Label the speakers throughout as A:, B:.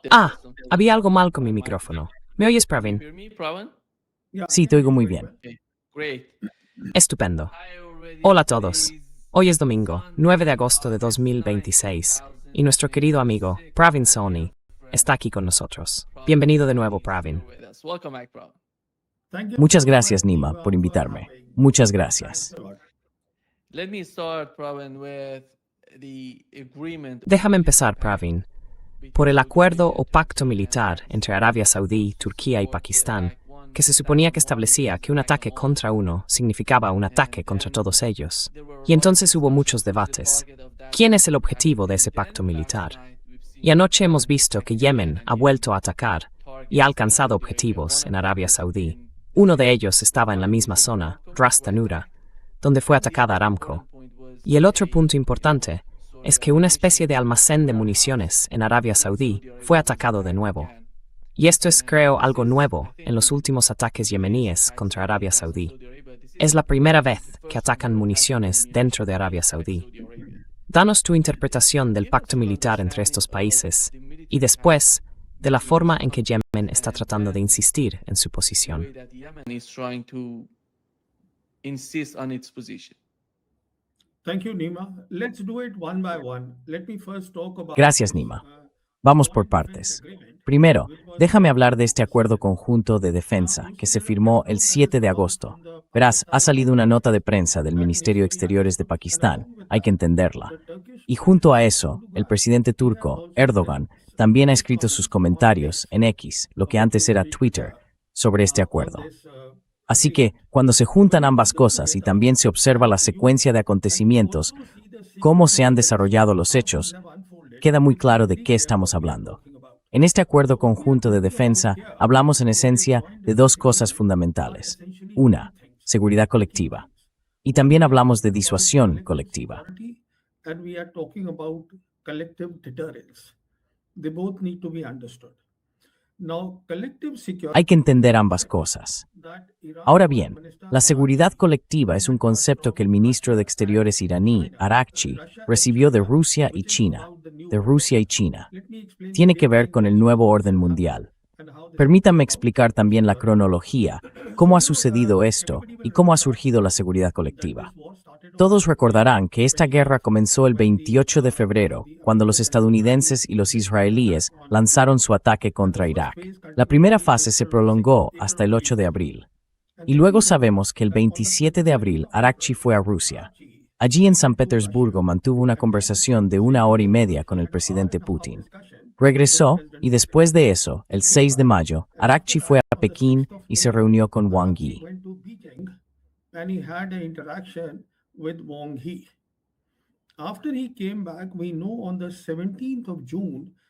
A: Ah, había algo mal con mi micrófono. ¿Me oyes, Pravin? Sí, te oigo muy bien. Estupendo. Hola a todos. Hoy es domingo, 9 de agosto de 2026, y nuestro querido amigo, Pravin Soni, está aquí con nosotros. Bienvenido de nuevo, Pravin.
B: Muchas gracias, Nima, por invitarme. Muchas gracias.
A: Déjame empezar, Pravin, por el acuerdo o pacto militar entre Arabia Saudí, Turquía y Pakistán, que se suponía que establecía que un ataque contra uno significaba un ataque contra todos ellos. Y entonces hubo muchos debates. ¿Quién es el objetivo de ese pacto militar? Y anoche hemos visto que Yemen ha vuelto a atacar y ha alcanzado objetivos en Arabia Saudí. Uno de ellos estaba en la misma zona, Ras Tanura, donde fue atacada Aramco. Y el otro punto importante es que una especie de almacén de municiones en Arabia Saudí fue atacado de nuevo. Y esto es, creo, algo nuevo en los últimos ataques yemeníes contra Arabia Saudí. Es la primera vez que atacan municiones dentro de Arabia Saudí. Danos tu interpretación del pacto militar entre estos países y después de la forma en que Yemen está tratando de insistir en su posición.
B: Gracias, Nima. Vamos por partes. Primero, déjame hablar de este acuerdo conjunto de defensa que se firmó el 7 de agosto. Verás, ha salido una nota de prensa del Ministerio de Exteriores de Pakistán, hay que entenderla. Y junto a eso, el presidente turco, Erdogan, también ha escrito sus comentarios en X, lo que antes era Twitter, sobre este acuerdo. Así que, cuando se juntan ambas cosas y también se observa la secuencia de acontecimientos, cómo se han desarrollado los hechos, queda muy claro de qué estamos hablando. En este acuerdo conjunto de defensa hablamos en esencia de dos cosas fundamentales. Una, seguridad colectiva. Y también hablamos de disuasión colectiva. Hay que entender ambas cosas. Ahora bien, la seguridad colectiva es un concepto que el ministro de Exteriores iraní, Araghchi, recibió de Rusia y China. Tiene que ver con el nuevo orden mundial. Permítanme explicar también la cronología, cómo ha sucedido esto y cómo ha surgido la seguridad colectiva. Todos recordarán que esta guerra comenzó el 28 de febrero, cuando los estadounidenses y los israelíes lanzaron su ataque contra Irak. La primera fase se prolongó hasta el 8 de abril. Y luego sabemos que el 27 de abril Araghchi fue a Rusia. Allí en San Petersburgo mantuvo una conversación de 1 hora y media con el presidente Putin. Regresó y después de eso, el 6 de mayo, Araghchi fue a Pekín y se reunió con Wang Yi.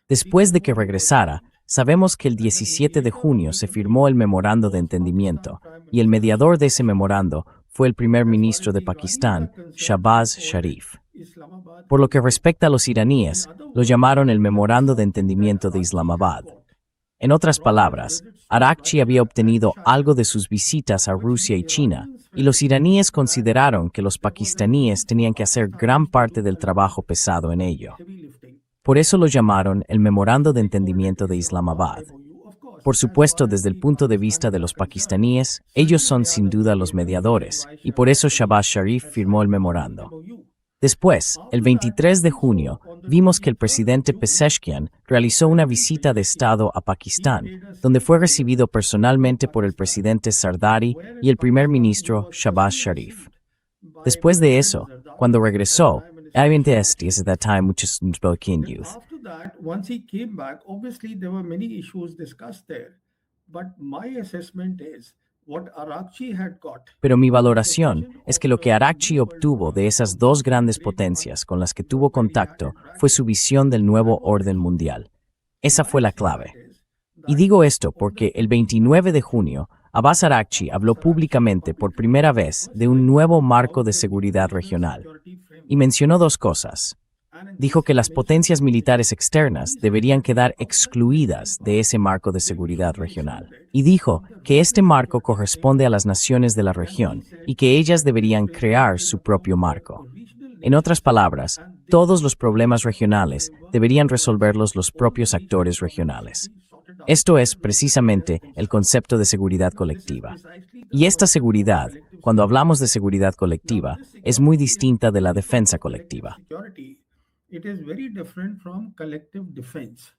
B: Después de que regresara, sabemos que el 17 de junio se firmó el memorando de entendimiento, y el mediador de ese memorando fue el primer ministro de Pakistán, Shahbaz Sharif. Por lo que respecta a los iraníes, lo llamaron el memorando de entendimiento de Islamabad. En otras palabras, Araghchi había obtenido algo de sus visitas a Rusia y China, y los iraníes consideraron que los pakistaníes tenían que hacer gran parte del trabajo pesado en ello. Por eso lo llamaron el Memorando de Entendimiento de Islamabad. Por supuesto, desde el punto de vista de los pakistaníes, ellos son sin duda los mediadores, y por eso Shahbaz Sharif firmó el memorando. Después, el 23 de junio, vimos que el presidente Pezeshkian realizó una visita de Estado a Pakistán, donde fue recibido personalmente por el presidente Zardari y el primer ministro Shahbaz Sharif. Después de eso, cuando regresó, at that time, which is Uzbekistan youth.
C: Once he came back, obviously there were many issues discussed there. But my assessment is what Araghchi had got.
B: Pero mi valoración es que lo que Araghchi obtuvo de esas dos grandes potencias con las que tuvo contacto fue su visión del nuevo orden mundial. Esa fue la clave. Y digo esto porque el 29 de junio, Abbas Araghchi habló públicamente por primera vez de un nuevo marco de seguridad regional. Y mencionó dos cosas. Dijo que las potencias militares externas deberían quedar excluidas de ese marco de seguridad regional. Y dijo que este marco corresponde a las naciones de la región y que ellas deberían crear su propio marco. En otras palabras, todos los problemas regionales deberían resolverlos los propios actores regionales. Esto es precisamente el concepto de seguridad colectiva. Y esta seguridad, cuando hablamos de seguridad colectiva, es muy distinta de la defensa colectiva.
C: It is very different from collective defense.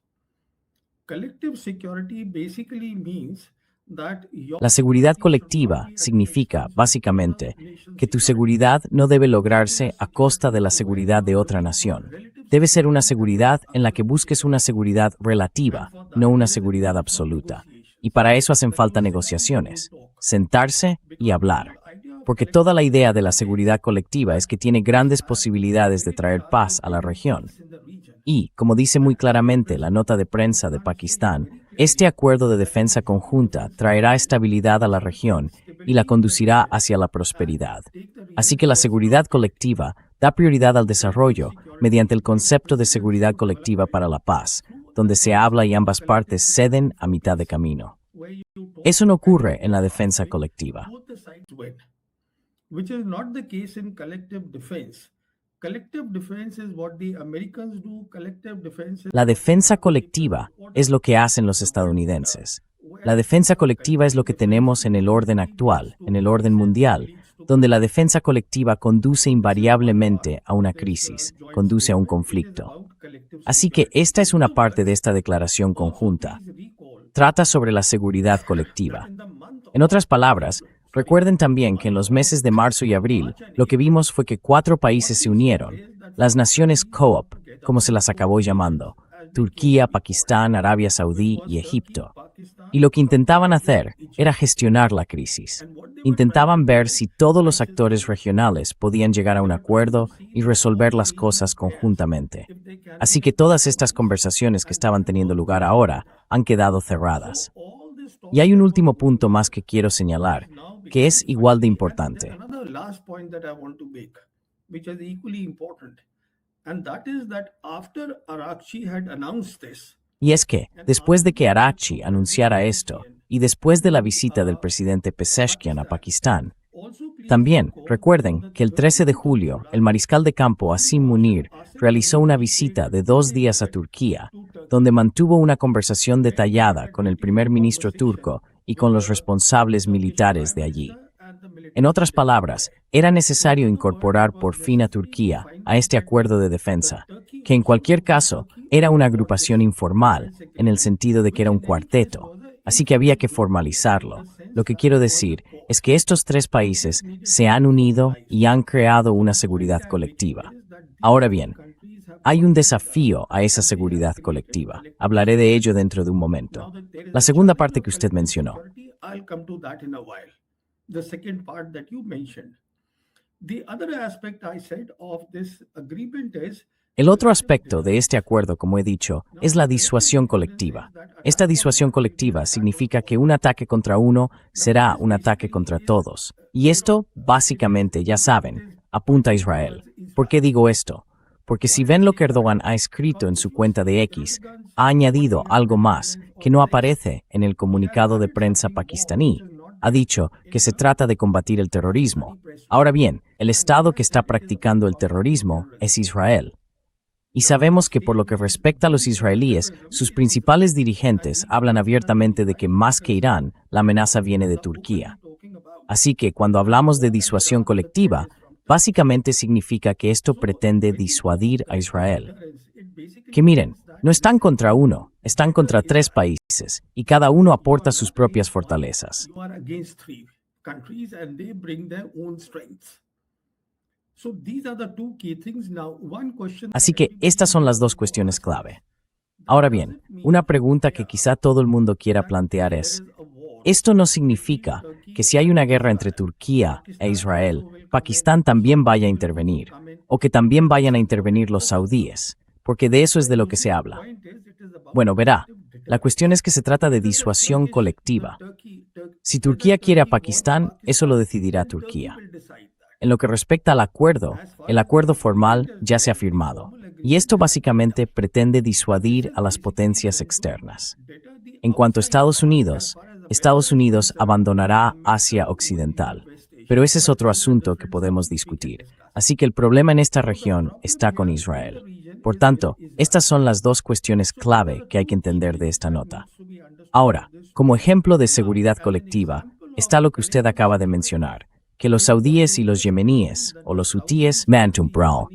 C: Collective security basically means that
B: La seguridad colectiva significa, básicamente, que tu seguridad no debe lograrse a costa de la seguridad de otra nación. Debe ser una seguridad en la que busques una seguridad relativa, no una seguridad absoluta. Y para eso hacen falta negociaciones, sentarse y hablar. Porque toda la idea de la seguridad colectiva es que tiene grandes posibilidades de traer paz a la región. Y, como dice muy claramente la nota de prensa de Pakistán, este acuerdo de defensa conjunta traerá estabilidad a la región y la conducirá hacia la prosperidad. Así que la seguridad colectiva da prioridad al desarrollo mediante el concepto de seguridad colectiva para la paz, donde se habla y ambas partes ceden a mitad de camino. Eso no ocurre en la defensa colectiva.
C: Which is not the case in collective defense. Collective defense is what the Americans do. Collective defense is
B: La defensa colectiva es lo que hacen los estadounidenses. La defensa colectiva es lo que tenemos en el orden actual, en el orden mundial, donde la defensa colectiva conduce invariablemente a una crisis, conduce a un conflicto. Así que esta es una parte de esta declaración conjunta. Trata sobre la seguridad colectiva. En otras palabras, recuerden también que en los meses de marzo y abril, lo que vimos fue que 4 países se unieron, las naciones Co-op, como se las acabó llamando, Turquía, Pakistán, Arabia Saudí y Egipto. Y lo que intentaban hacer era gestionar la crisis. Intentaban ver si todos los actores regionales podían llegar a un acuerdo y resolver las cosas conjuntamente. Así que todas estas conversaciones que estaban teniendo lugar ahora han quedado cerradas. Y hay un último punto más que quiero señalar, que es igual de importante.
C: another last point that I want to make, which is equally important, and that is that after Arakchi had announced this,
B: Y es que, después de que Araghchi anunciara esto, y después de la visita del presidente Pezeshkian a Pakistán, también recuerden que el 13 de julio, el mariscal de campo Asim Munir realizó una visita de 2 días a Turquía, donde mantuvo una conversación detallada con el primer ministro turco y con los responsables militares de allí. En otras palabras, era necesario incorporar por fin a Turquía a este acuerdo de defensa, que en cualquier caso era una agrupación informal, en el sentido de que era un cuarteto, así que había que formalizarlo. Lo que quiero decir es que estos 3 países se han unido y han creado una seguridad colectiva. Ahora bien, hay un desafío a esa seguridad colectiva. Hablaré de ello dentro de un momento. La segunda parte que usted mencionó.
C: I'll come to that in a while. The second part that you mentioned. The other aspect I said of this agreement is
B: El otro aspecto de este acuerdo, como he dicho, es la disuasión colectiva. Esta disuasión colectiva significa que un ataque contra uno será un ataque contra todos. Y esto, básicamente, ya saben, apunta a Israel. ¿Por qué digo esto? Porque si ven lo que Erdogan ha escrito en su cuenta de X, ha añadido algo más que no aparece en el comunicado de prensa pakistaní. Ha dicho que se trata de combatir el terrorismo. Ahora bien, el Estado que está practicando el terrorismo es Israel. Y sabemos que por lo que respecta a los israelíes, sus principales dirigentes hablan abiertamente de que más que Irán, la amenaza viene de Turquía. Así que cuando hablamos de disuasión colectiva, básicamente significa que esto pretende disuadir a Israel. Que miren, no están contra uno, están contra 3 países, y cada uno aporta sus propias fortalezas.
C: you are against 3 countries and they bring their own strengths. So these are the 2 key things. Now, one question.
B: Así que estas son las 2 cuestiones clave. Ahora bien, una pregunta que quizá todo el mundo quiera plantear es, ¿esto no significa que si hay una guerra entre Turquía e Israel, Pakistán también vaya a intervenir, o que también vayan a intervenir los saudíes? Porque de eso es de lo que se habla. Bueno, verá, la cuestión es que se trata de disuasión colectiva. Si Turquía quiere a Pakistán, eso lo decidirá Turquía. En lo que respecta al acuerdo, el acuerdo formal ya se ha firmado, y esto básicamente pretende disuadir a las potencias externas. En cuanto a Estados Unidos abandonará Asia Occidental. pero ese es otro asunto que podemos discutir. Así que el problema en esta región está con Israel. Por tanto, estas son las dos cuestiones clave que hay que entender de esta nota. Ahora, como ejemplo de seguridad colectiva, está lo que usted acaba de mencionar, que los saudíes y los yemeníes, o los hutíes, Mantum Brown.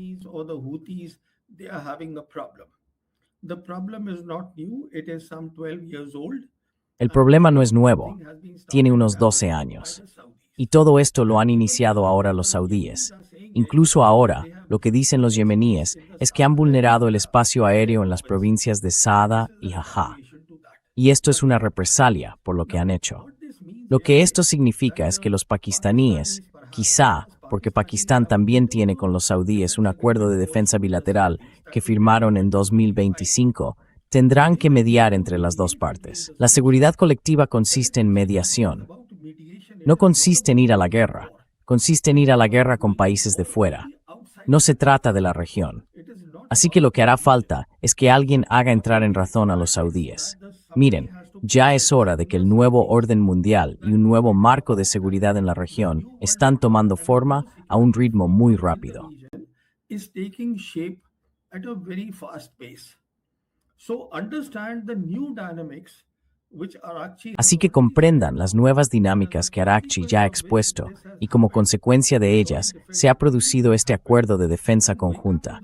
B: El problema no es nuevo, tiene unos 12 años. Y todo esto lo han iniciado ahora los saudíes. Incluso ahora, lo que dicen los yemeníes es que han vulnerado el espacio aéreo en las provincias de Saada y Jajá. Y esto es una represalia por lo que han hecho. Lo que esto significa es que los pakistaníes, quizá porque Pakistán también tiene con los saudíes un acuerdo de defensa bilateral que firmaron en 2025, tendrán que mediar entre las dos partes. La seguridad colectiva consiste en mediación. No consiste en ir a la guerra, consiste en ir a la guerra con países de fuera. No se trata de la región. Así que lo que hará falta es que alguien haga entrar en razón a los saudíes. Miren, ya es hora de que el nuevo orden mundial y un nuevo marco de seguridad en la región están tomando forma a un ritmo muy rápido. Así que comprendan las nuevas dinámicas que Arakchi ya ha expuesto y como consecuencia de ellas se ha producido este acuerdo de defensa conjunta.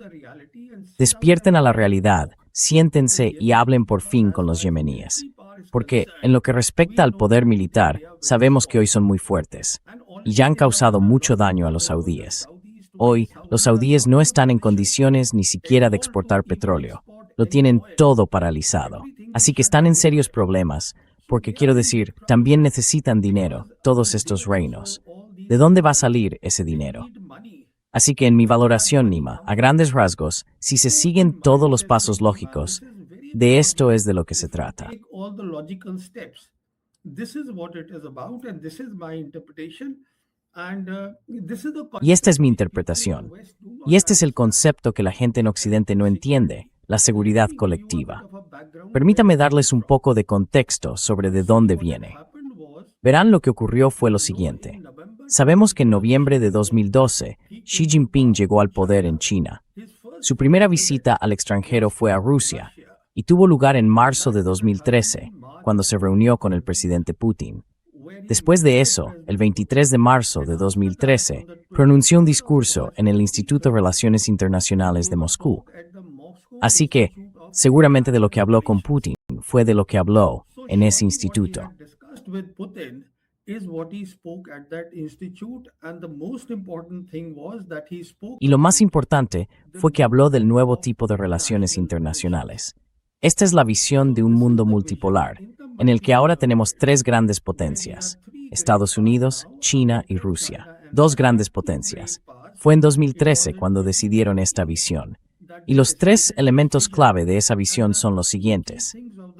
B: Despierten a la realidad, siéntense y hablen por fin con los yemeníes. Porque, en lo que respecta al poder militar, sabemos que hoy son muy fuertes y ya han causado mucho daño a los saudíes. Hoy, los saudíes no están en condiciones ni siquiera de exportar petróleo. Lo tienen todo paralizado. Así que están en serios problemas, porque quiero decir, también necesitan dinero, todos estos reinos. ¿De dónde va a salir ese dinero? Así que en mi valoración, Nima, a grandes rasgos, si se siguen todos los pasos lógicos, de esto es de lo que se trata. Y esta es mi interpretación. Y este es el concepto que la gente en Occidente no entiende, la seguridad colectiva. Permítame darles un poco de contexto sobre de dónde viene. Verán, lo que ocurrió fue lo siguiente. Sabemos que en noviembre de 2012, Xi Jinping llegó al poder en China. Su primera visita al extranjero fue a Rusia y tuvo lugar en marzo de 2013, cuando se reunió con el presidente Putin. Después de eso, el 23 de marzo de 2013, pronunció un discurso en el Instituto de Relaciones Internacionales de Moscú. Así que, seguramente de lo que habló con Putin fue de lo que habló en ese instituto. Y lo más importante fue que habló del nuevo tipo de relaciones internacionales. Esta es la visión de un mundo multipolar, en el que ahora tenemos tres grandes potencias: Estados Unidos, China y Rusia. Dos grandes potencias. Fue en 2013 cuando decidieron esta visión. Y los tres elementos clave de esa visión son los siguientes.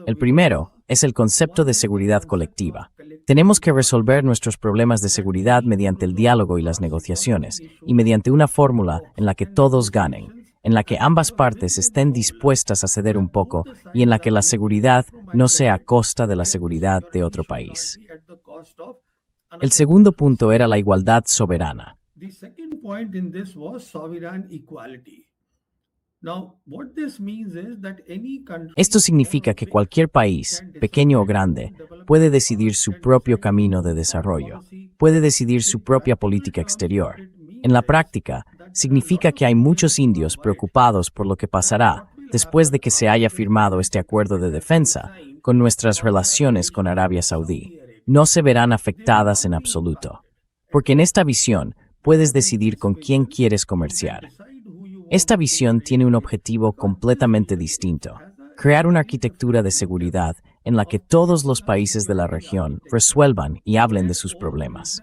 B: El primero es el concepto de seguridad colectiva. Tenemos que resolver nuestros problemas de seguridad mediante el diálogo y las negociaciones, y mediante una fórmula en la que todos ganen, en la que ambas partes estén dispuestas a ceder un poco y en la que la seguridad no sea a costa de la seguridad de otro país. El segundo punto era la igualdad soberana. Esto significa que cualquier país, pequeño o grande, puede decidir su propio camino de desarrollo, puede decidir su propia política exterior. En la práctica, significa que hay muchos indios preocupados por lo que pasará después de que se haya firmado este acuerdo de defensa con nuestras relaciones con Arabia Saudí. No se verán afectadas en absoluto, porque en esta visión puedes decidir con quién quieres comerciar. Esta visión tiene un objetivo completamente distinto: crear una arquitectura de seguridad en la que todos los países de la región resuelvan y hablen de sus problemas.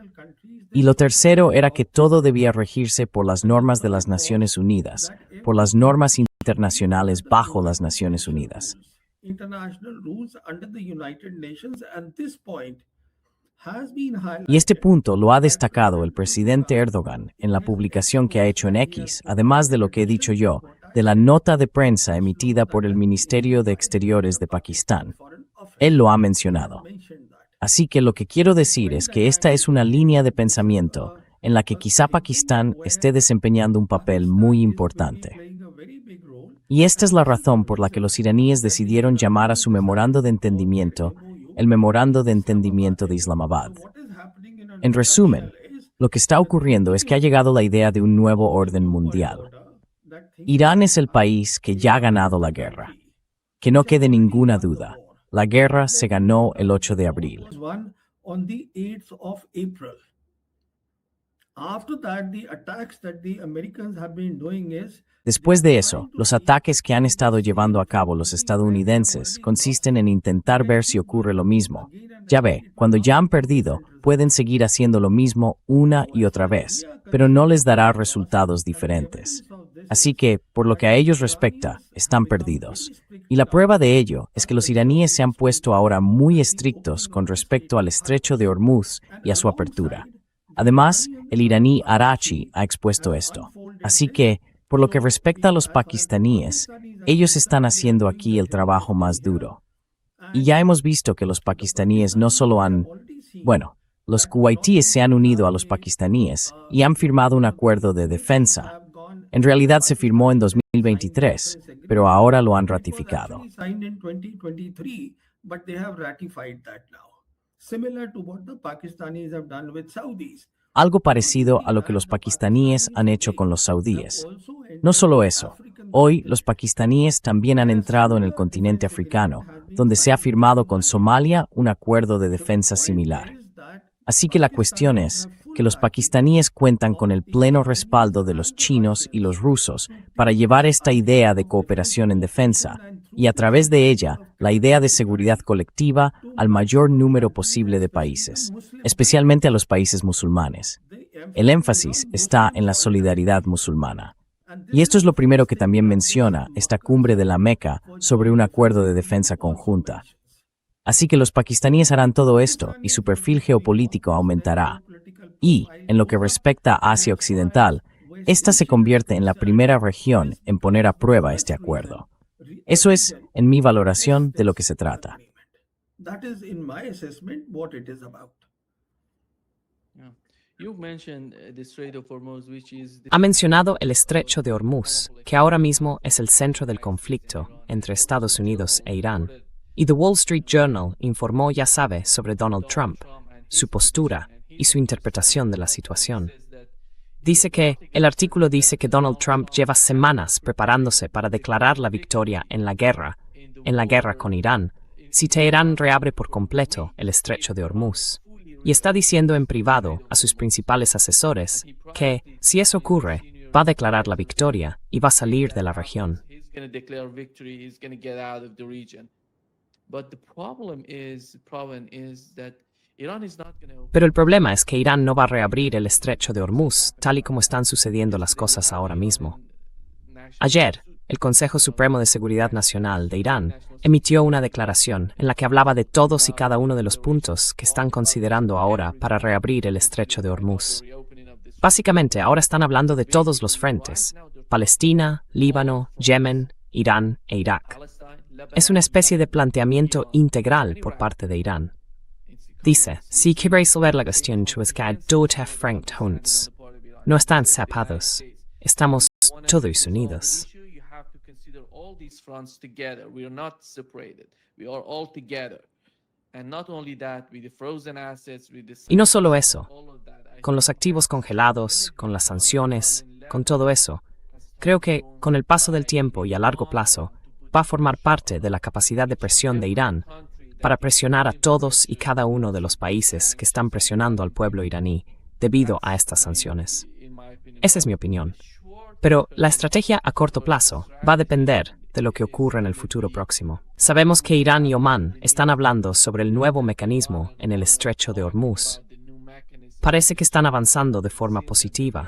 B: Y lo tercero era que todo debía regirse por las normas de las Naciones Unidas, por las normas internacionales bajo las Naciones Unidas. Y este punto lo ha destacado el presidente Erdogan en la publicación que ha hecho en X, además de lo que he dicho yo, de la nota de prensa emitida por el Ministerio de Exteriores de Pakistán. Él lo ha mencionado. Así que lo que quiero decir es que esta es una línea de pensamiento en la que quizá Pakistán esté desempeñando un papel muy importante. Y esta es la razón por la que los iraníes decidieron llamar a su memorando de entendimiento el Memorando de Entendimiento de Islamabad. En resumen, lo que está ocurriendo es que ha llegado la idea de un nuevo orden mundial. Irán es el país que ya ha ganado la guerra. Que no quede ninguna duda, la guerra se ganó el 8 de abril.
C: On the 8th of April. After that, the attacks that the Americans have been doing is
B: Después de eso, los ataques que han estado llevando a cabo los estadounidenses consisten en intentar ver si ocurre lo mismo. Ya ve, cuando ya han perdido, pueden seguir haciendo lo mismo una y otra vez, pero no les dará resultados diferentes. Así que, por lo que a ellos respecta, están perdidos. Y la prueba de ello es que los iraníes se han puesto ahora muy estrictos con respecto al estrecho de Hormuz y a su apertura. Además, el iraní Arachi ha expuesto esto. Así que, por lo que respecta a los pakistaníes, ellos están haciendo aquí el trabajo más duro. Y ya hemos visto que los pakistaníes no solo los kuwaitíes se han unido a los pakistaníes y han firmado un acuerdo de defensa. En realidad se firmó en 2023, pero ahora lo han ratificado. Algo parecido a lo que los pakistaníes han hecho con los saudíes. No solo eso, hoy los pakistaníes también han entrado en el continente africano, donde se ha firmado con Somalia un acuerdo de defensa similar. Así que la cuestión es que los pakistaníes cuentan con el pleno respaldo de los chinos y los rusos para llevar esta idea de cooperación en defensa y a través de ella la idea de seguridad colectiva al mayor número posible de países, especialmente a los países musulmanes. El énfasis está en la solidaridad musulmana. Y esto es lo primero que también menciona esta cumbre de la Meca sobre un acuerdo de defensa conjunta. Así que los pakistaníes harán todo esto y su perfil geopolítico aumentará. Y, en lo que respecta a Asia Occidental, esta se convierte en la primera región en poner a prueba este acuerdo. Eso es, en mi valoración, de lo que se trata.
A: Ha mencionado el estrecho de Hormuz, que ahora mismo es el centro del conflicto entre Estados Unidos e Irán. Y The Wall Street Journal informó, ya sabe, sobre Donald Trump, su postura y su interpretación de la situación. El artículo dice que Donald Trump lleva semanas preparándose para declarar la victoria en la guerra con Irán, si Teherán reabre por completo el estrecho de Hormuz. Y está diciendo en privado a sus principales asesores que, si eso ocurre, va a declarar la victoria y va a salir de la región. Pero el problema es que Irán no va a reabrir el estrecho de Hormuz, tal y como están sucediendo las cosas ahora mismo. Ayer, el Consejo Supremo de Seguridad Nacional de Irán emitió una declaración en la que hablaba de todos y cada uno de los puntos que están considerando ahora para reabrir el estrecho de Hormuz. Básicamente, ahora están hablando de todos los frentes: Palestina, Líbano, Yemen, Irán e Irak. Es una especie de planteamiento integral por parte de Irán. Dice, si queréis resolver la cuestión, no están separados, estamos todos unidos. Y no solo eso, con los activos congelados, con las sanciones, con todo eso, creo que con el paso del tiempo y a largo plazo va a formar parte de la capacidad de presión de Irán para presionar a todos y cada uno de los países que están presionando al pueblo iraní debido a estas sanciones. Esa es mi opinión. Pero la estrategia a corto plazo va a depender de lo que ocurra en el futuro próximo. Sabemos que Irán y Omán están hablando sobre el nuevo mecanismo en el estrecho de Hormuz. Parece que están avanzando de forma positiva.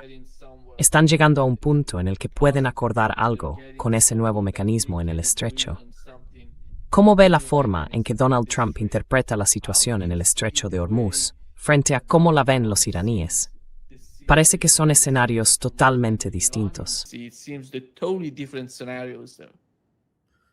A: Están llegando a un punto en el que pueden acordar algo con ese nuevo mecanismo en el estrecho. ¿Cómo ve la forma en que Donald Trump interpreta la situación en el estrecho de Hormuz frente a cómo la ven los iraníes? Parece que son escenarios totalmente distintos.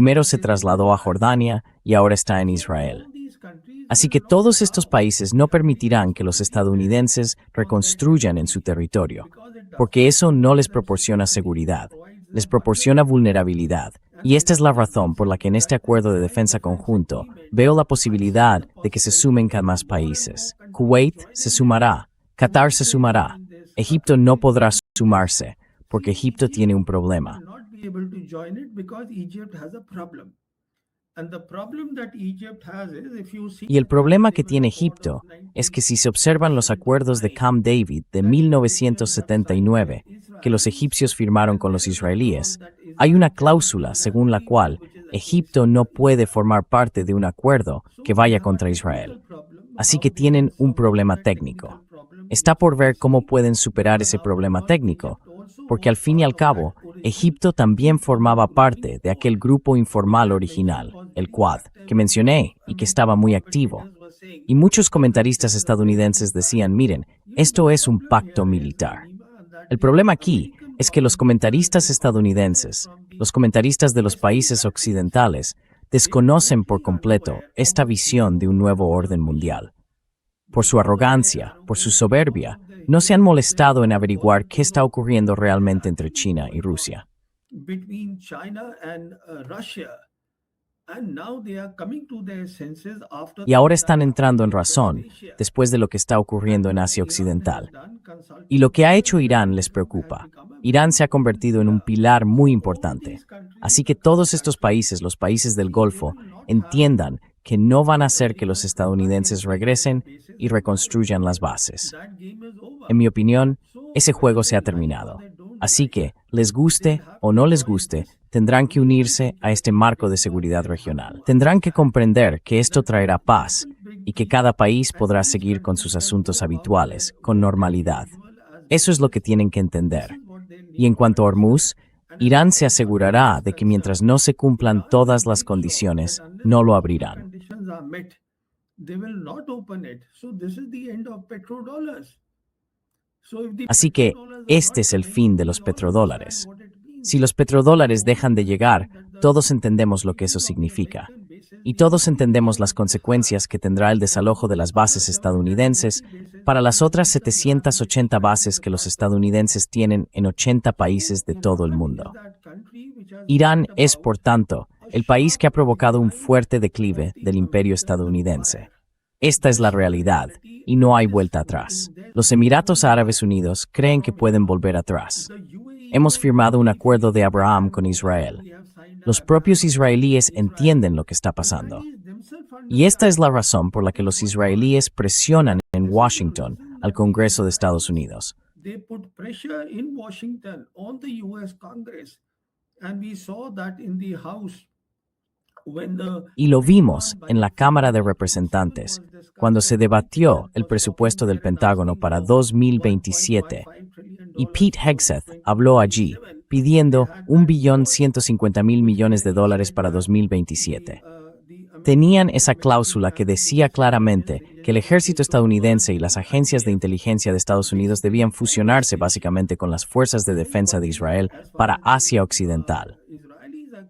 B: Primero se trasladó a Jordania y ahora está en Israel. Así que todos estos países no permitirán que los estadounidenses reconstruyan en su territorio, porque eso no les proporciona seguridad, les proporciona vulnerabilidad. Y esta es la razón por la que en este acuerdo de defensa conjunto veo la posibilidad de que se sumen cada más países. Kuwait se sumará, Qatar se sumará, Egipto no podrá sumarse, porque Egipto tiene un problema.
C: be able to join it because Egypt has a problem. And the problem that Egypt has is if you see
B: Y el
C: the
B: problema que
C: timetable
B: tiene
C: report
B: Egipto
C: of
B: es que si se observan los acuerdos de Camp David de 1979 que los egipcios firmaron con los israelíes, hay una cláusula según la cual Egipto no puede formar parte de un acuerdo que vaya contra Israel. Así que tienen un problema técnico. Está por ver cómo pueden superar ese problema técnico, porque al fin y al cabo, Egipto también formaba parte de aquel grupo informal original, el Quad, que mencioné y que estaba muy activo. Y muchos comentaristas estadounidenses decían, miren, esto es un pacto militar. El problema aquí es que los comentaristas estadounidenses, los comentaristas de los países occidentales, desconocen por completo esta visión de un nuevo orden mundial. Por su arrogancia, por su soberbia, no se han molestado en averiguar qué está ocurriendo realmente entre China y Rusia.
C: between China and Russia. And now they are coming to their senses after
B: Y ahora están entrando en razón después de lo que está ocurriendo en Asia Occidental. Y lo que ha hecho Irán les preocupa. Irán se ha convertido en un pilar muy importante. Así que todos estos países, los países del Golfo, entiendan que no van a hacer que los estadounidenses regresen y reconstruyan las bases. En mi opinión, ese juego se ha terminado. Así que, les guste o no les guste, tendrán que unirse a este marco de seguridad regional. Tendrán que comprender que esto traerá paz y que cada país podrá seguir con sus asuntos habituales, con normalidad. Eso es lo que tienen que entender. Y en cuanto a Hormuz, Irán se asegurará de que mientras no se cumplan todas las condiciones, no lo abrirán. Así que este es el fin de los petrodólares. Si los petrodólares dejan de llegar, todos entendemos lo que eso significa. Y todos entendemos las consecuencias que tendrá el desalojo de las bases estadounidenses para las otras 780 bases que los estadounidenses tienen en 80 países de todo el mundo. Irán es, por tanto, el país que ha provocado un fuerte declive del imperio estadounidense. Esta es la realidad, y no hay vuelta atrás. Los Emiratos Árabes Unidos creen que pueden volver atrás. Hemos firmado un acuerdo de Abraham con Israel. Los propios israelíes entienden lo que está pasando. Y esta es la razón por la que los israelíes presionan en Washington al Congreso de Estados Unidos.
C: They put pressure in Washington on the US Congress, and we saw that in the House when the
B: Y lo vimos en la Cámara de Representantes, cuando se debatió el presupuesto del Pentágono para 2027, y Pete Hegseth habló allí pidiendo $1.150.000.000.000 para 2027. Tenían esa cláusula que decía claramente que el ejército estadounidense y las agencias de inteligencia de Estados Unidos debían fusionarse básicamente con las fuerzas de defensa de Israel para Asia Occidental.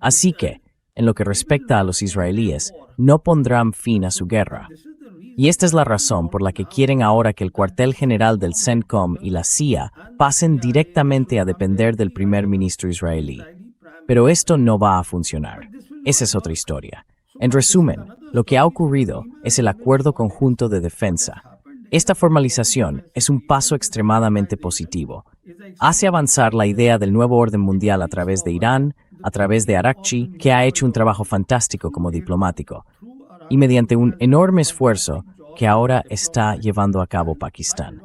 B: Así que, en lo que respecta a los israelíes, no pondrán fin a su guerra. Y esta es la razón por la que quieren ahora que el cuartel general del CENTCOM y la CIA pasen directamente a depender del primer ministro israelí. Pero esto no va a funcionar. Esa es otra historia. En resumen, lo que ha ocurrido es el Acuerdo Conjunto de Defensa. Esta formalización es un paso extremadamente positivo. Hace avanzar la idea del nuevo orden mundial a través de Irán, a través de Arakchi, que ha hecho un trabajo fantástico como diplomático, y mediante un enorme esfuerzo que ahora está llevando a cabo Pakistán.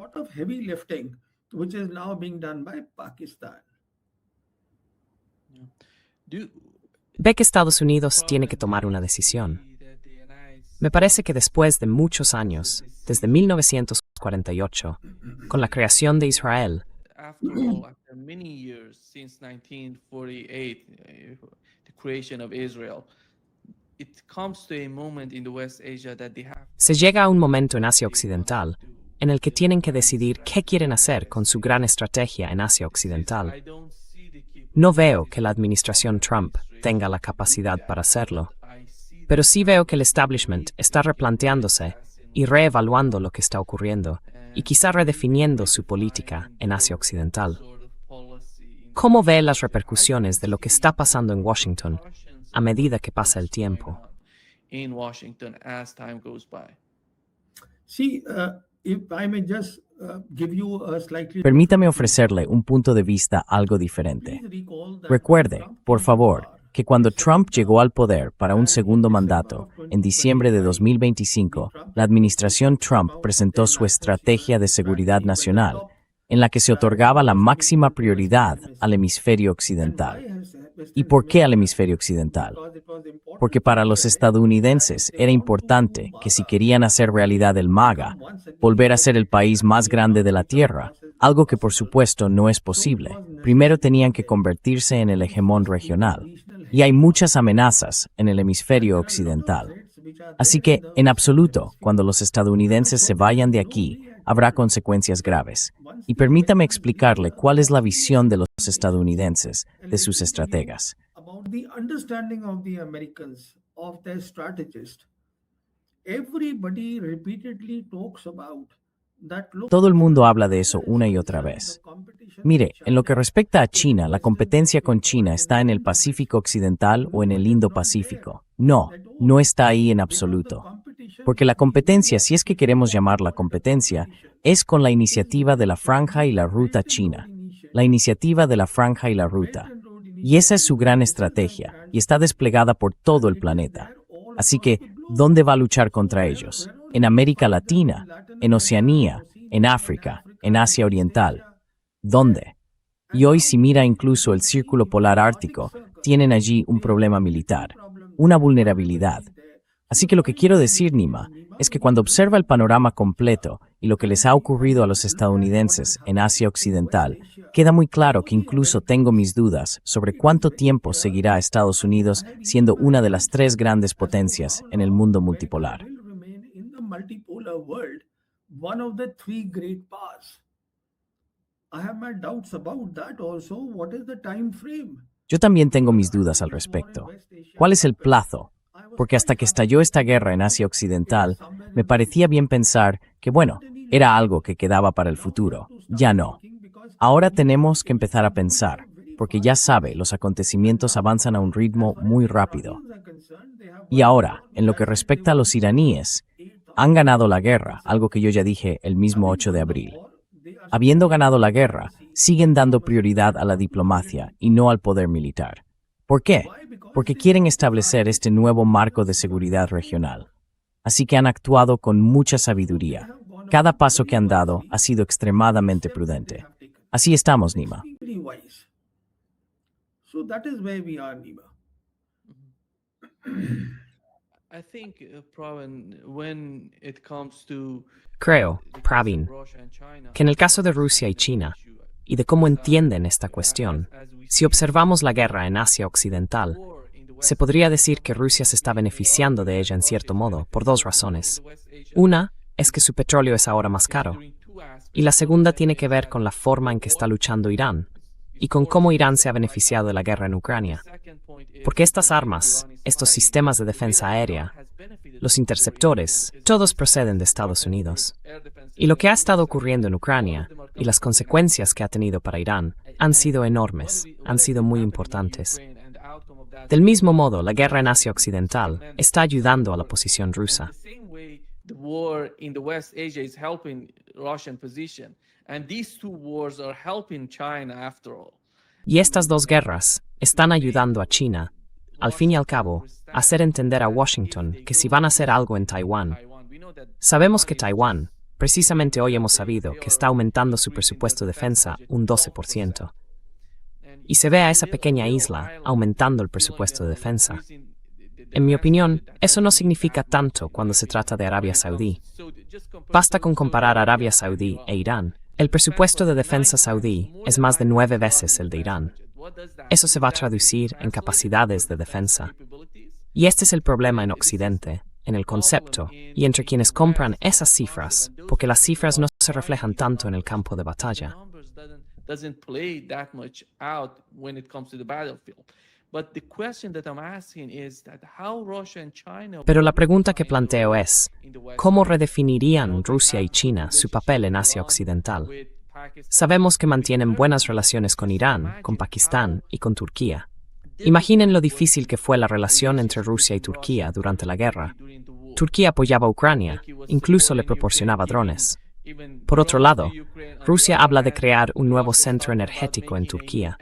A: Ve que Estados Unidos tiene que tomar una decisión. Me parece que después de muchos años, desde 1948, con la creación de Israel,
D: After all, after many years since 1948, the creation of Israel, it comes to a moment in the West Asia that they have
A: se llega a un momento en Asia Occidental en el que tienen que decidir qué quieren hacer con su gran estrategia en Asia Occidental.
D: I don't see the
A: No veo que la administración Trump tenga la capacidad para hacerlo, pero sí veo que el establishment está replanteándose y reevaluando lo que está ocurriendo y quizá redefiniendo su política en Asia Occidental.
D: sort of policy
A: ¿Cómo ve las repercusiones de lo que está pasando en Washington a medida que pasa el tiempo?
D: in Washington as time goes by.
C: See, if I may just give you a slightly
B: Permítame ofrecerle un punto de vista algo diferente.
C: please recall that
B: Recuerde,
C: Trump
B: por
C: came to
B: favor,
C: power
B: que cuando Trump llegó al poder para un segundo mandato, en diciembre de 2025, la administración Trump presentó su estrategia de seguridad nacional, en la que se otorgaba la máxima prioridad al hemisferio occidental. ¿Y por qué al hemisferio occidental? Porque para los estadounidenses era importante que si querían hacer realidad el MAGA, volver a ser el país más grande de la Tierra, algo que por supuesto no es posible, primero tenían que convertirse en el hegemón regional. Y hay muchas amenazas en el hemisferio occidental. Así que, en absoluto, cuando los estadounidenses se vayan de aquí, habrá consecuencias graves. Y permítame explicarle cuál es la visión de los estadounidenses, de sus estrategas.
C: about the understanding of the Americans, of their strategist. Everybody repeatedly talks about that. Look,
B: Todo el mundo habla de eso una y otra vez. Mire, en lo que respecta a China, la competencia con China está en el Pacífico Occidental o en el Indo-Pacífico. No, no está ahí en absoluto. Porque la competencia, si es que queremos llamarla competencia, es con la iniciativa de la Franja y la Ruta China. La iniciativa de la Franja y la Ruta. Y esa es su gran estrategia, y está desplegada por todo el planeta. Así que, ¿dónde va a luchar contra ellos? En América Latina, en Oceanía, en África, en Asia Oriental. ¿Dónde? Y hoy si mira incluso el Círculo Polar Ártico, tienen allí un problema militar, una vulnerabilidad. Así que lo que quiero decir, Nima, es que cuando observa el panorama completo y lo que les ha ocurrido a los estadounidenses en Asia Occidental, queda muy claro que incluso tengo mis dudas sobre cuánto tiempo seguirá Estados Unidos siendo una de las tres grandes potencias en el mundo multipolar.
C: Will remain in the multipolar world one of the three great powers. I have my doubts about that also. What is the time frame?
B: Yo también tengo mis dudas al respecto. ¿Cuál es el plazo? Porque hasta que estalló esta guerra en Asia Occidental, me parecía bien pensar que, bueno, era algo que quedaba para el futuro. Ya no. Ahora tenemos que empezar a pensar, porque ya sabe, los acontecimientos avanzan a un ritmo muy rápido. Y ahora, en lo que respecta a los iraníes, han ganado la guerra, algo que yo ya dije el mismo 8 de abril. Habiendo ganado la guerra, siguen dando prioridad a la diplomacia y no al poder militar. ¿Por qué? Porque quieren establecer este nuevo marco de seguridad regional. Así que han actuado con mucha sabiduría. Cada paso que han dado ha sido extremadamente prudente. Así estamos, Nima.
C: Extremely wise. So that is where we are, Nima.
D: I think, Pravin, when it comes to
A: Creo,
D: the case of
A: Pravin,
D: Russia and China,
A: que en el caso de Rusia y China, y de cómo entienden esta cuestión, si observamos la guerra en Asia Occidental, se podría decir que Rusia se está beneficiando de ella en cierto modo, por dos razones. Una es que su petróleo es ahora más caro, y la segunda tiene que ver con la forma en que está luchando Irán, y con cómo Irán se ha beneficiado de la guerra en Ucrania. Porque estas armas, estos sistemas de defensa aérea, los interceptores, todos proceden de Estados Unidos. Y lo que ha estado ocurriendo en Ucrania, y las consecuencias que ha tenido para Irán, han sido enormes, han sido muy importantes. Del mismo modo, la guerra en Asia Occidental está ayudando a la posición rusa.
D: The war in the West Asia is helping Russian position, and these two wars are helping China after all.
A: Y estas dos guerras están ayudando a China, al fin y al cabo, a hacer entender a Washington que si van a hacer algo en Taiwán, sabemos que Taiwán, precisamente hoy hemos sabido que está aumentando su presupuesto de defensa un 12%. Y se ve a esa pequeña isla aumentando el presupuesto de defensa. En mi opinión, eso no significa tanto cuando se trata de Arabia Saudí. Basta con comparar Arabia Saudí e Irán. El presupuesto de defensa saudí es más de 9 veces el de Irán. Eso se va a traducir en capacidades de defensa. Y este es el problema en Occidente, en el concepto, y entre quienes compran esas cifras, porque las cifras no se reflejan tanto en el campo de batalla.
D: Doesn't play that much out when it comes to the battlefield. But the question that I'm asking is that how Russia and China.
A: Pero la pregunta que planteo es, ¿cómo redefinirían Rusia y China su papel en Asia Occidental? Sabemos que mantienen buenas relaciones con Irán, con Pakistán y con Turquía. Imaginen lo difícil que fue la relación entre Rusia y Turquía durante la guerra. Turquía apoyaba a Ucrania, incluso le proporcionaba drones. Por otro lado, Rusia habla de crear un nuevo centro energético en Turquía.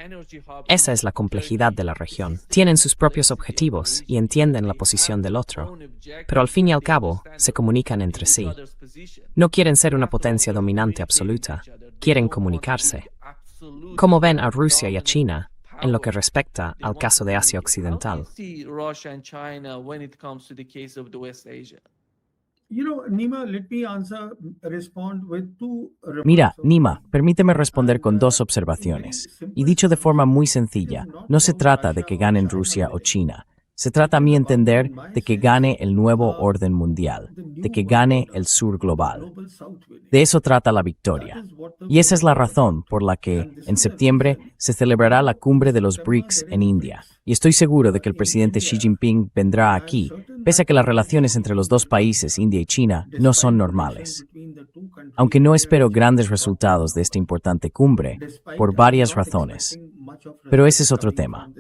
A: Esa es la complejidad de la región. Tienen sus propios objetivos y entienden la posición del otro, pero al fin y al cabo se comunican entre sí. No quieren ser una potencia dominante absoluta, quieren comunicarse. ¿Cómo ven a Rusia y a China en lo que respecta al caso de Asia Occidental?
C: Nima, let me respond with two
B: Mira,
C: remarks.
B: Nima, permíteme responder con dos observaciones. Y dicho de forma muy sencilla, no se trata de que ganen Rusia o China. Se trata a mi entender de que gane el nuevo orden mundial, de que gane el sur global. De eso trata la victoria. Y esa es la razón por la que, en septiembre, se celebrará la cumbre de los BRICS en India. Y estoy seguro de que el presidente Xi Jinping vendrá aquí, pese a que las relaciones entre los dos países, India y China, no son normales. Aunque no espero grandes resultados de esta importante cumbre, por varias razones. Pero ese es otro tema.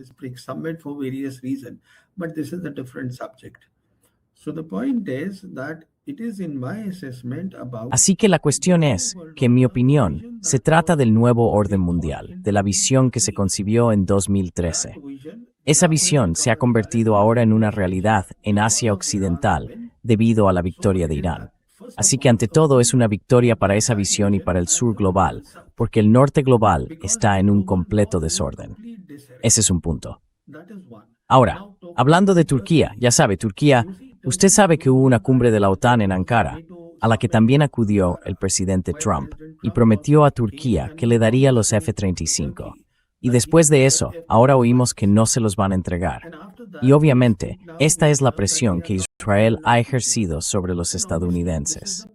B: Así que la cuestión es que, en mi opinión, se trata del nuevo orden mundial, de la visión que se concibió en 2013. Esa visión se ha convertido ahora en una realidad en Asia Occidental debido a la victoria de Irán. Así que ante todo es una victoria para esa visión y para el sur global, porque el norte global está en un completo desorden. Ese es un punto. Ahora, hablando de Turquía, ya sabe, Turquía, usted sabe que hubo una cumbre de la OTAN en Ankara, a la que también acudió el presidente Trump, y prometió a Turquía que le daría los F-35. Y después de eso, ahora oímos que no se los van a entregar. Y obviamente, esta es la presión que Israel ha ejercido sobre los estadounidenses.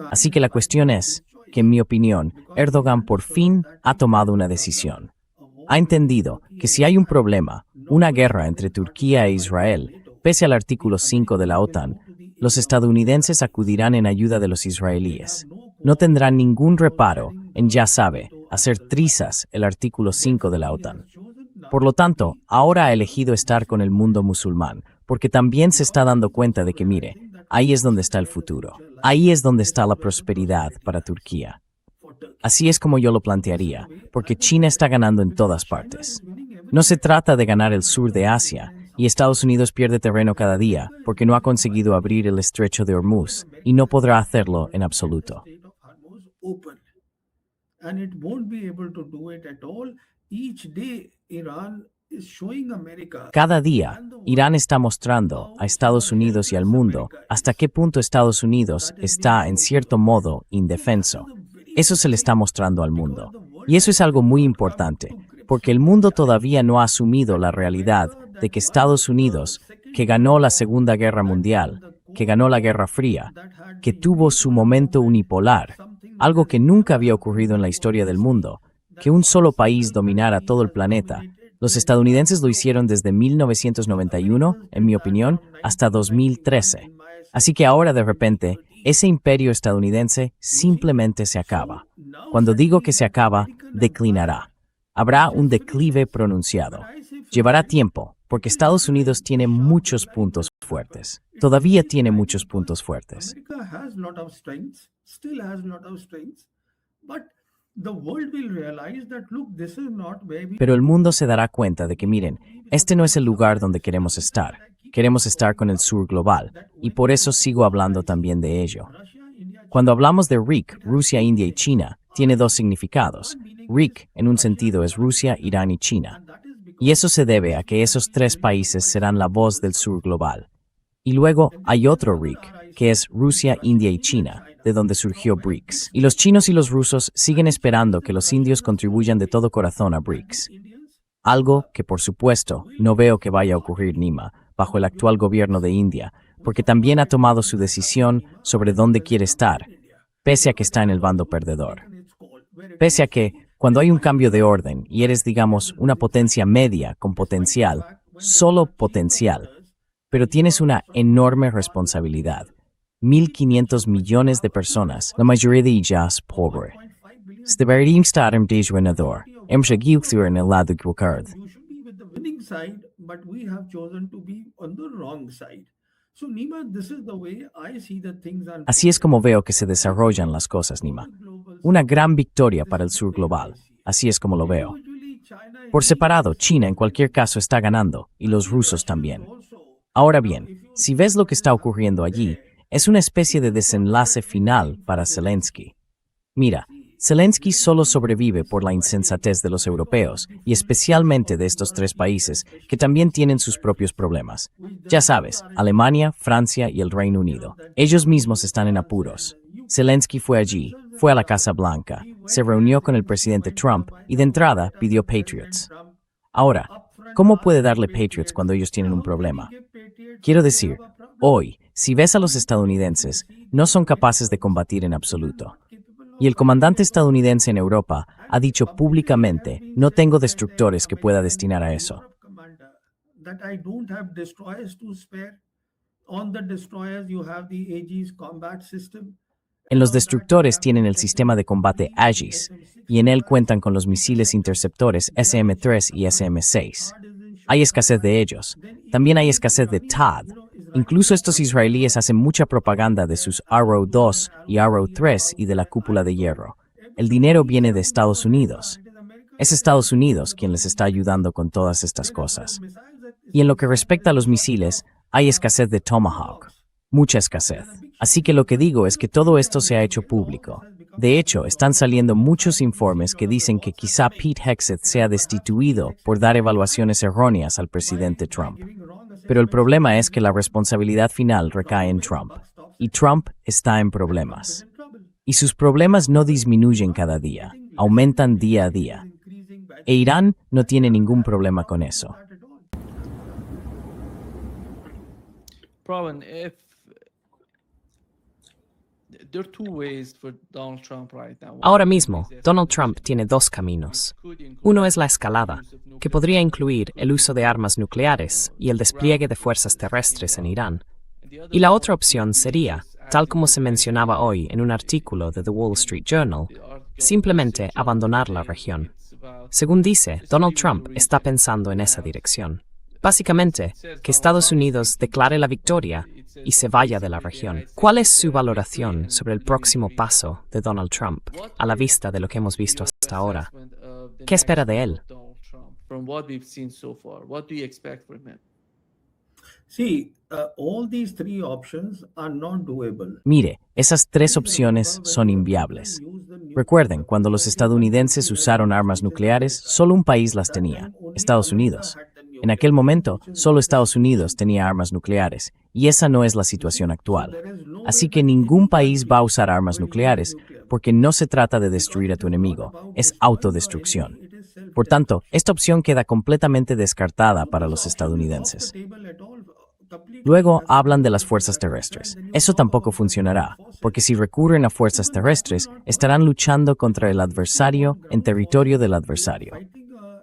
B: Así que la cuestión es que, en mi opinión, Erdogan por fin ha tomado una decisión. Ha entendido que si hay un problema, una guerra entre Turquía e Israel, pese al artículo 5 de la OTAN, los estadounidenses acudirán en ayuda de los israelíes. No tendrán ningún reparo en, ya sabe, hacer trizas el artículo 5 de la OTAN. Por lo tanto, ahora ha elegido estar con el mundo musulmán, porque también se está dando cuenta de que, mire, ahí es donde está el futuro. Ahí es donde está la prosperidad para Turquía. Así es como yo lo plantearía, porque China está ganando en todas partes. No se trata de ganar el sur de Asia, y Estados Unidos pierde terreno cada día porque no ha conseguido abrir el estrecho de Hormuz, y no podrá hacerlo en absoluto. Cada día, Irán está mostrando a Estados Unidos y al mundo hasta qué punto Estados Unidos está, en cierto modo, indefenso. Eso se le está mostrando al mundo. Y eso es algo muy importante, porque el mundo todavía no ha asumido la realidad de que Estados Unidos, que ganó la Segunda Guerra Mundial, que ganó la Guerra Fría, que tuvo su momento unipolar, algo que nunca había ocurrido en la historia del mundo, que un solo país dominara todo el planeta. Los estadounidenses lo hicieron desde 1991, en mi opinión, hasta 2013. Así que ahora, de repente, ese imperio estadounidense simplemente se acaba. Cuando digo que se acaba, declinará. Habrá un declive pronunciado. Llevará tiempo, porque Estados Unidos tiene muchos puntos fuertes. Todavía tiene muchos puntos fuertes. Pero el mundo se dará cuenta de que, miren, este no es el lugar donde queremos estar. Queremos estar con el sur global, y por eso sigo hablando también de ello. Cuando hablamos de RIC, Rusia, India y China, tiene dos significados. RIC, en un sentido, es Rusia, Irán y China. Y eso se debe a que esos tres países serán la voz del sur global. Y luego hay otro RIC, que es Rusia, India y China, de donde surgió BRICS. Y los chinos y los rusos siguen esperando que los indios contribuyan de todo corazón a BRICS. Algo que, por supuesto, no veo que vaya a ocurrir, Nima, bajo el actual gobierno de India, porque también ha tomado su decisión sobre dónde quiere estar, pese a que está en el bando perdedor. Pese a que, cuando hay un cambio de orden y eres, digamos, una potencia media con potencial, solo potencial, pero tienes una enorme responsabilidad. 1.500 millones de personas, la mayoría de ellas pobre. Deberían estar en desguanador, en el lado equivocado.
C: winning side, but we have chosen to be on the wrong side. So, Nima, this is the way I see the things
B: Así es
C: unfolding.
B: como veo que se desarrollan las cosas, Nima. Una gran victoria para el sur global. Así es como lo veo.
C: Individually, China
B: Por
C: is
B: separado, China en cualquier caso está ganando, y los rusos también. Ahora bien, si ves lo que está ocurriendo allí, es una especie de desenlace final para Zelensky. Mira, Zelensky solo sobrevive por la insensatez de los europeos, y especialmente de estos tres países, que también tienen sus propios problemas. Ya sabes, Alemania, Francia y el Reino Unido. Ellos mismos están en apuros. Zelensky fue allí, fue a la Casa Blanca, se reunió con el presidente Trump y de entrada pidió Patriots. Ahora, ¿cómo puede darle Patriots cuando ellos tienen un problema? Quiero decir, hoy, si ves a los estadounidenses, no son capaces de combatir en absoluto. Y el comandante estadounidense en Europa ha dicho públicamente, no tengo destructores que pueda destinar a eso.
C: That I don't have destroyers to spare. On the destroyers, you have the Aegis combat system.
B: En los destructores tienen el sistema de combate Aegis, y en él cuentan con los misiles interceptores SM-3 y SM-6. Hay escasez de ellos. También hay escasez de THAAD. Incluso estos israelíes hacen mucha propaganda de sus Arrow 2 y Arrow 3 y de la cúpula de hierro. El dinero viene de Estados Unidos. Es Estados Unidos quien les está ayudando con todas estas cosas. Y en lo que respecta a los misiles, hay escasez de Tomahawk. Mucha escasez. Así que lo que digo es que todo esto se ha hecho público. De hecho, están saliendo muchos informes que dicen que quizá Pete Hegseth sea destituido por dar evaluaciones erróneas al presidente Trump. Pero el problema es que la responsabilidad final recae en Trump. Y Trump está en problemas. Y sus problemas no disminuyen cada día, aumentan día a día. E Irán no tiene ningún problema con eso.
D: Pravin, if there are two ways for Donald Trump right now.
A: Ahora mismo, Donald Trump tiene dos caminos. Uno es la escalada, que podría incluir el uso de armas nucleares y el despliegue de fuerzas terrestres en Irán. Y la otra opción sería, tal como se mencionaba hoy en un artículo de The Wall Street Journal, simplemente abandonar la región. Según dice, Donald Trump está pensando en esa dirección. Básicamente, que Estados Unidos declare la victoria y se vaya de la región. ¿Cuál es su valoración sobre el próximo paso de Donald Trump a la vista de lo que hemos visto hasta ahora? ¿Qué espera de él?
D: From what we've seen so far, what do you expect from him?
C: See, all these three options are not doable.
B: Mire, esas tres opciones son inviables. Recuerden, cuando los estadounidenses usaron armas nucleares, solo un país las tenía, Estados Unidos. En aquel momento, solo Estados Unidos tenía armas nucleares, y esa no es la situación actual. Así que ningún país va a usar armas nucleares, porque no se trata de destruir a tu enemigo, es autodestrucción. Por tanto, esta opción queda completamente descartada para los estadounidenses. Luego hablan de las fuerzas terrestres. Eso tampoco funcionará, porque si recurren a fuerzas terrestres, estarán luchando contra el adversario en territorio del adversario.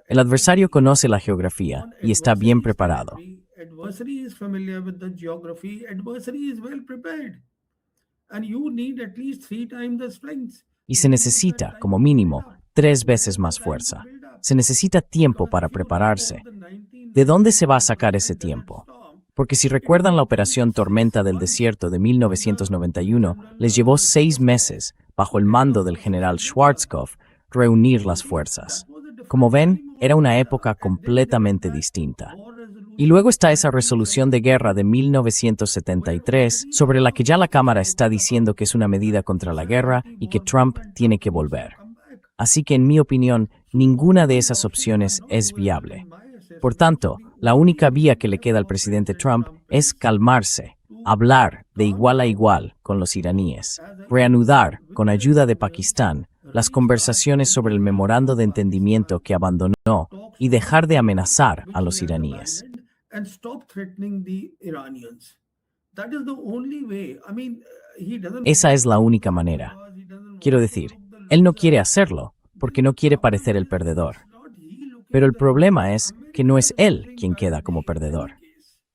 B: El adversario conoce la geografía y está bien preparado.
C: Adversary is familiar with the geography. Adversary is well prepared. And you need at least 3 times the strength.
B: Y se necesita, como mínimo, 3 veces más fuerza. Se necesita tiempo para prepararse. ¿De dónde se va a sacar ese tiempo? Porque si recuerdan la operación Tormenta del Desierto de 1991, les llevó 6 meses, bajo el mando del general Schwarzkopf, reunir las fuerzas. Como ven, era una época completamente distinta. Y luego está esa resolución de guerra de 1973, sobre la que ya la Cámara está diciendo que es una medida contra la guerra y que Trump tiene que volver. Así que, en mi opinión, ninguna de esas opciones es viable. Por tanto, la única vía que le queda al presidente Trump es calmarse, hablar de igual a igual con los iraníes, reanudar, con ayuda de Pakistán, las conversaciones sobre el memorando de entendimiento que abandonó y dejar de amenazar a los iraníes.
C: And stop threatening the Iranians. That is the only way. I mean, he doesn't.
B: Esa es la única manera. Quiero decir, él no quiere hacerlo porque no quiere parecer el perdedor. Pero el problema es que no es él quien queda como perdedor.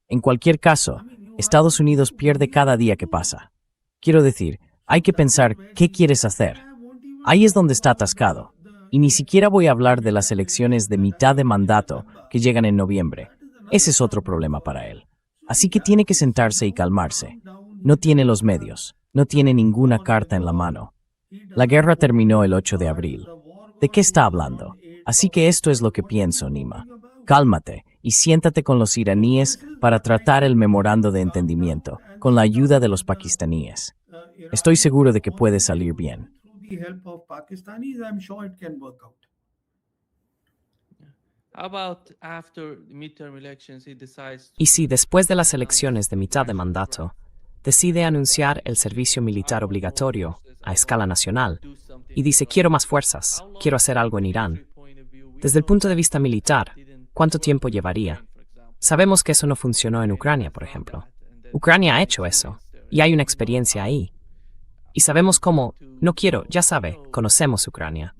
B: En cualquier caso, Estados Unidos pierde cada día que pasa. Quiero decir, hay que pensar qué quieres hacer. Ahí es donde está atascado. Y ni siquiera voy a hablar de las elecciones de mitad de mandato, que llegan en noviembre. Ese es otro problema para él. Así que tiene que sentarse y calmarse. No tiene los medios, no tiene ninguna carta en la mano. La guerra terminó el 8 de abril. ¿De qué está hablando? Así que esto es lo que pienso, Nima. Cálmate y siéntate con los iraníes para tratar el memorando de entendimiento, con la ayuda de los pakistaníes. Estoy seguro de que puede salir bien.
D: How about after the midterm elections he decides
A: Y si después de las elecciones de mitad de mandato, decide anunciar el servicio militar obligatorio a escala nacional y dice quiero más fuerzas, quiero hacer algo en Irán? Desde el punto de vista militar, ¿cuánto tiempo llevaría? Sabemos que eso no funcionó en Ucrania, por ejemplo. Ucrania ha hecho eso, y hay una experiencia ahí. Y sabemos cómo, no quiero, ya sabe, conocemos Ucrania.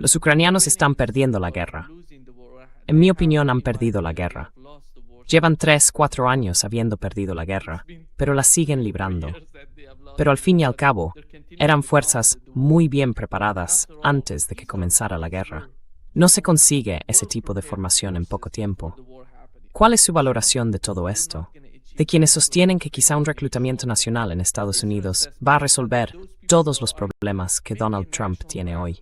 A: Los ucranianos están perdiendo la guerra. En mi opinión, han perdido la guerra. Llevan 3, 4 años habiendo perdido la guerra, pero la siguen librando. Pero al fin y al cabo, eran fuerzas muy bien preparadas antes de que comenzara la guerra. No se consigue ese tipo de formación en poco tiempo. ¿Cuál es su valoración de todo esto? De quienes sostienen que quizá un reclutamiento nacional en Estados Unidos va a resolver todos los problemas que Donald Trump tiene hoy.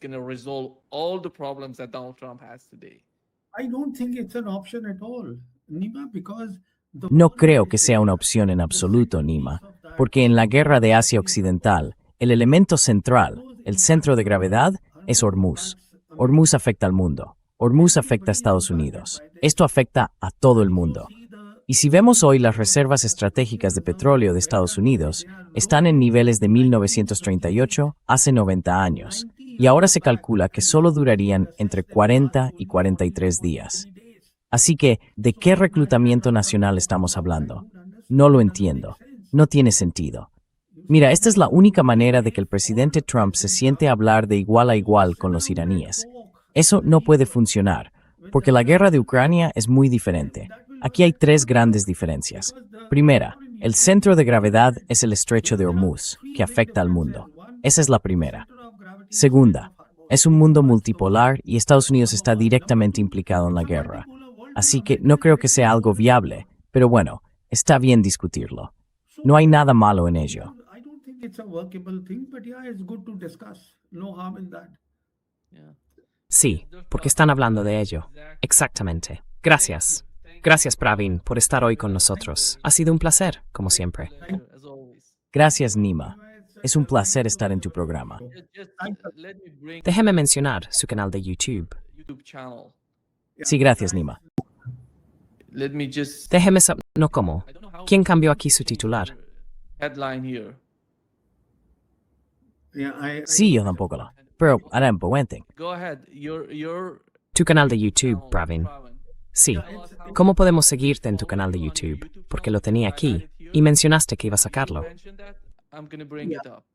D: going to resolve all the problems that Donald Trump has today.
C: I don't think it's an option at all, Nima, because
B: No creo que sea una opción en absoluto, Nima, porque en la guerra de Asia Occidental, el elemento central, el centro de gravedad, es Hormuz. Hormuz afecta al mundo. Hormuz afecta a Estados Unidos. Esto afecta a todo el mundo. Y si vemos hoy las reservas estratégicas de petróleo de Estados Unidos, están en niveles de 1938, hace 90 años, y ahora se calcula que solo durarían entre 40 y 43 días. Así que, ¿de qué reclutamiento nacional estamos hablando? No lo entiendo. No tiene sentido. Mira, esta es la única manera de que el presidente Trump se siente a hablar de igual a igual con los iraníes. Eso no puede funcionar, porque la guerra de Ucrania es muy diferente. Aquí hay 3 grandes diferencias. Primera, el centro de gravedad es el estrecho de Hormuz, que afecta al mundo. Esa es la primera. Segunda, es un mundo multipolar y Estados Unidos está directamente implicado en la guerra. Así que no creo que sea algo viable, pero bueno, está bien discutirlo. No hay nada malo en ello.
C: I don't think it's a workable thing, but yeah, it's good to discuss. No harm in that.
D: Yeah.
A: Sí, porque están hablando de ello. Exactamente. Gracias. Gracias, Pravin, por estar hoy con nosotros. Ha sido un placer, como siempre.
D: Pleasure, as always.
B: Gracias, Nima. Es un placer estar en tu programa.
D: Just let me bring
A: Déjeme mencionar su canal de YouTube.
D: YouTube channel.
B: Sí, gracias, Nima.
D: Let me just
A: Déjeme saber... No, ¿cómo?
D: I don't know how
A: ¿Quién cambió aquí su titular?
D: headline here.
C: Yeah,
B: Sí, yo tampoco lo. Pero hará un puente.
D: Go ahead. Your
A: Tu canal de YouTube,
D: channel,
A: Pravin.
D: Pravin.
A: Sí.
D: Tell us how
A: ¿Cómo podemos seguirte en tu canal de YouTube? Porque lo tenía aquí y mencionaste que iba a sacarlo.
D: you mentioned that. I'm gonna bring it up.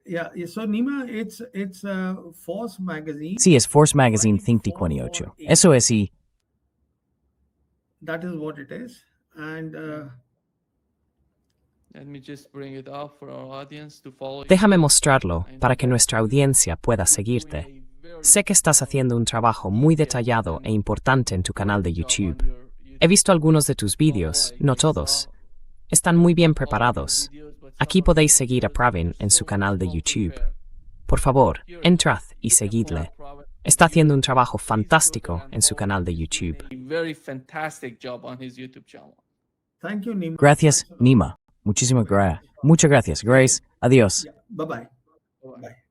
C: yeah. So Nima, it's Force magazine.
B: Sí, es Force Magazine Think T28. Eso es y...
C: That is what it is, and
D: Let me just bring it up for our audience to follow.
A: Déjame mostrarlo para que nuestra audiencia pueda seguirte. Sé que estás haciendo un trabajo muy detallado e importante en tu canal de YouTube. He visto algunos de tus vídeos, no todos. Están muy bien preparados. Aquí podéis seguir a Pravin en su canal de YouTube. Por favor, entrad y seguidle. Está haciendo un trabajo fantástico en su canal de YouTube.
D: Very fantastic job on his YouTube channel.
C: thank you, Nima.
B: Gracias, Nima. Muchísimas gracias. Muchas gracias, Grace. Adiós.
C: Bye bye.
D: Bye-bye.
C: Bye.